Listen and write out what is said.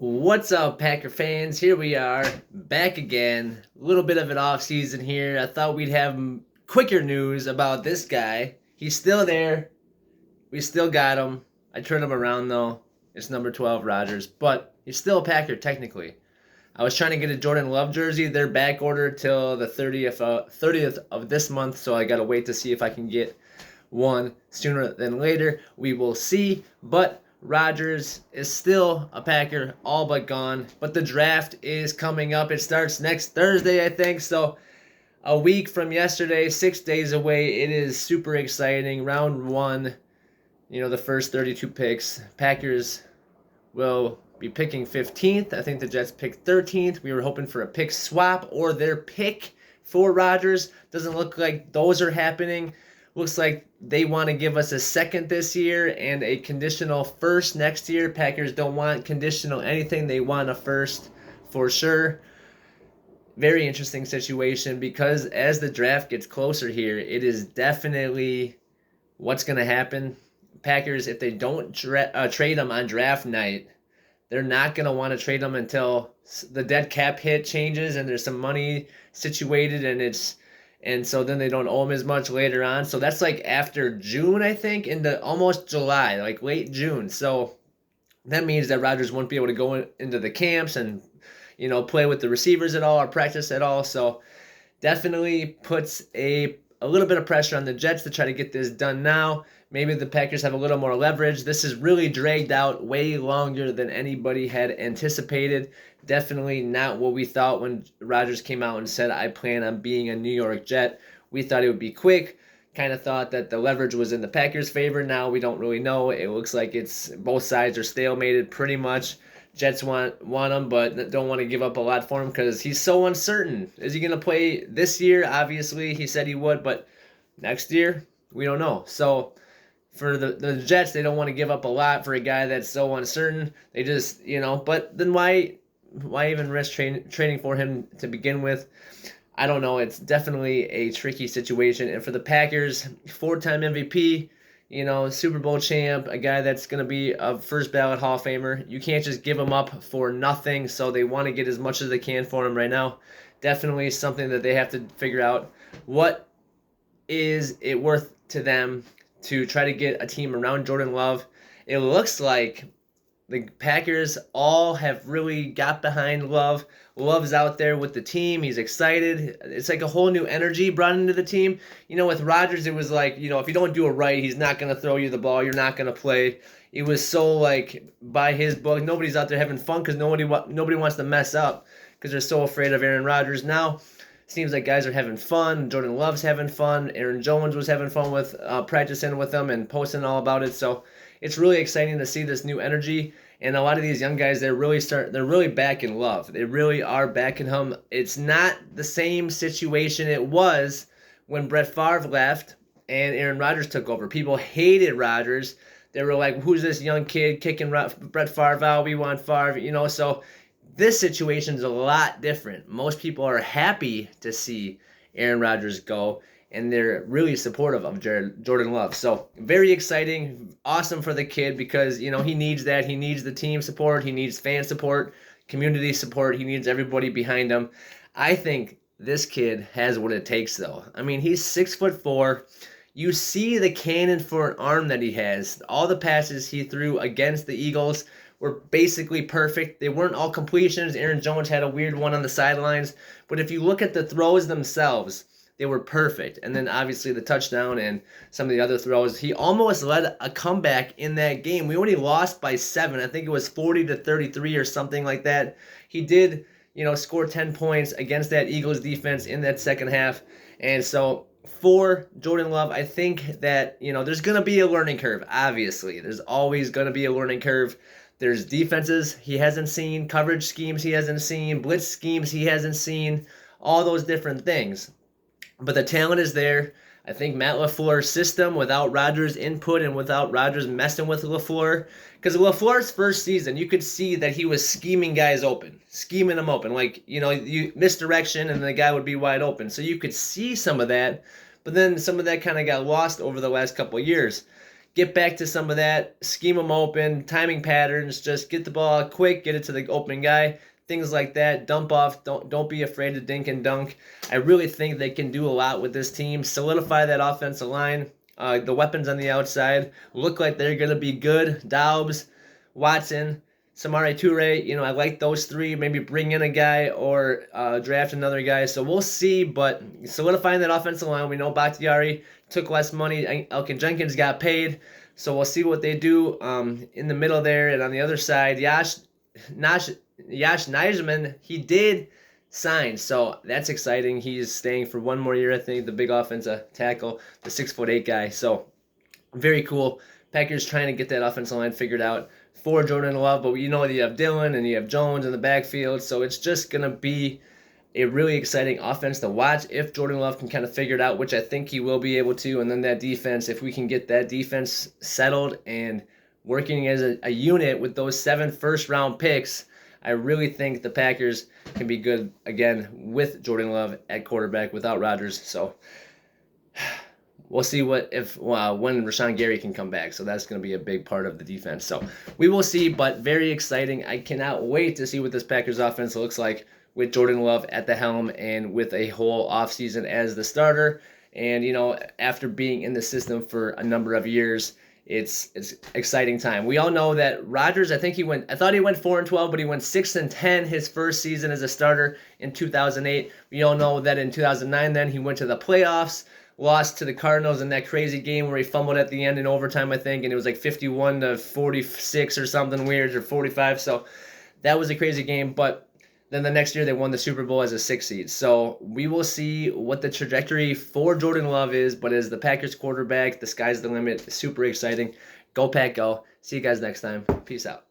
What's up, Packer fans? Here we are, back again. A little bit of an off season here. I thought we'd have quicker news about this guy. He's still there. We still got him. I turned him around though. It's number 12, Rodgers, but he's still a Packer technically. I was trying to get a Jordan Love jersey. They're back ordered till the 30th of this month, so I gotta wait to see if I can get one sooner than later. We will see, but Rodgers is still a Packer, all but gone. But the draft is coming up. It starts next Thursday, I think. So a week from yesterday, 6 days away. It is super exciting. Round one, the first 32 picks. Packers will be picking 15th. I think the Jets picked 13th. We were hoping for a pick swap or their pick for Rodgers. Doesn't look like those are happening. Looks like they want to give us a second this year and a conditional first next year. Packers don't want conditional anything. They want a first for sure. Very interesting situation because as the draft gets closer here, it is definitely what's going to happen. Packers, if they don't trade them on draft night, they're not going to want to trade them until the dead cap hit changes and there's some money situated and so then they don't owe him as much later on. So that's like after June, I think, into almost July, like late June. So that means that Rodgers won't be able to go into the camps and, play with the receivers at all or practice at all. So definitely puts a little bit of pressure on the Jets to try to get this done now. Maybe the Packers have a little more leverage. This is really dragged out way longer than anybody had anticipated. Definitely not what we thought when Rodgers came out and said, I plan on being a New York Jet. We thought it would be quick. Kind of thought that the leverage was in the Packers' favor. Now we don't really know. It looks like it's both sides are stalemated pretty much. Jets want him, but don't want to give up a lot for him because he's so uncertain. Is he going to play this year? Obviously, he said he would, but next year, we don't know. So for the Jets, they don't want to give up a lot for a guy that's so uncertain. They just, but then why even risk trading for him to begin with? I don't know. It's definitely a tricky situation. And for the Packers, 4-time MVP, Super Bowl champ, a guy that's going to be a first ballot Hall of Famer. You can't just give him up for nothing, so they want to get as much as they can for him right now. Definitely something that they have to figure out. What is it worth to them to try to get a team around Jordan Love? It looks like the Packers all have really got behind Love. Love's out there with the team. He's excited. It's like a whole new energy brought into the team. With Rodgers, it was like, if you don't do it right, he's not going to throw you the ball. You're not going to play. It was so like by his book. Nobody's out there having fun because nobody wants to mess up because they're so afraid of Aaron Rodgers. Now, seems like guys are having fun. Jordan Love's having fun. Aaron Jones was having fun with practicing with them and posting all about it. So it's really exciting to see this new energy. And a lot of these young guys, they're really back in Love. They really are backing him. It's not the same situation it was when Brett Favre left and Aaron Rodgers took over. People hated Rodgers. They were like, who's this young kid kicking Brett Favre out? We want Favre, So this situation is a lot different. Most people are happy to see Aaron Rodgers go, and they're really supportive of Jordan Love. So very exciting, awesome for the kid because, he needs that. He needs the team support. He needs fan support, community support. He needs everybody behind him. I think this kid has what it takes, though. I mean, he's 6'4". You see the cannon for an arm that he has. All the passes he threw against the Eagles were basically perfect. They weren't all completions. Aaron Jones had a weird one on the sidelines. But if you look at the throws themselves, they were perfect. And then obviously the touchdown and some of the other throws. He almost led a comeback in that game. We only lost by 7. I think it was 40-33 or something like that. He did, score 10 points against that Eagles defense in that second half. And so for Jordan Love, I think that, there's going to be a learning curve, obviously. There's always going to be a learning curve. There's defenses he hasn't seen, coverage schemes he hasn't seen, blitz schemes he hasn't seen, all those different things. But the talent is there. I think Matt LaFleur's system, without Rodgers' input and without Rodgers messing with LaFleur, because LaFleur's first season, you could see that he was scheming guys open, scheming them open. Like, you misdirection and the guy would be wide open. So you could see some of that, but then some of that kind of got lost over the last couple of years. get back to some of that, scheme them open, timing patterns, just get the ball out quick, get it to the open guy, things like that. Dump off, don't be afraid to dink and dunk. I really think they can do a lot with this team. Solidify that offensive line. The weapons on the outside look like they're going to be good. Dobbs, Watson, Samari Toure, I like those three. Maybe bring in a guy or draft another guy. So we'll see, but solidifying that offensive line. We know Bakhtiari took less money. Elkin Jenkins got paid. So we'll see what they do in the middle there. And on the other side, Yash Nijman, he did sign. So that's exciting. He's staying for one more year, I think, the big offensive tackle, the 6'8" guy. So very cool. Packers trying to get that offensive line figured out for Jordan Love, but you have Dillon and you have Jones in the backfield, so it's just going to be a really exciting offense to watch if Jordan Love can kind of figure it out, which I think he will be able to, and then that defense, if we can get that defense settled and working as a unit with those 7 first-round picks, I really think the Packers can be good again with Jordan Love at quarterback without Rodgers, so we'll see when Rashawn Gary can come back. So that's going to be a big part of the defense. So we will see, but very exciting. I cannot wait to see what this Packers offense looks like with Jordan Love at the helm and with a whole offseason as the starter. And, after being in the system for a number of years, it's exciting time. We all know that Rodgers, I thought he went 4-12, but he went 6-10 his first season as a starter in 2008. We all know that in 2009 then he went to the playoffs, lost to the Cardinals in that crazy game where he fumbled at the end in overtime, I think, and it was like 51-46 or something weird, or 45. So that was a crazy game. But then the next year they won the Super Bowl as a 6 seed. So we will see what the trajectory for Jordan Love is. But as the Packers quarterback, the sky's the limit. Super exciting. Go Pack, go. See you guys next time. Peace out.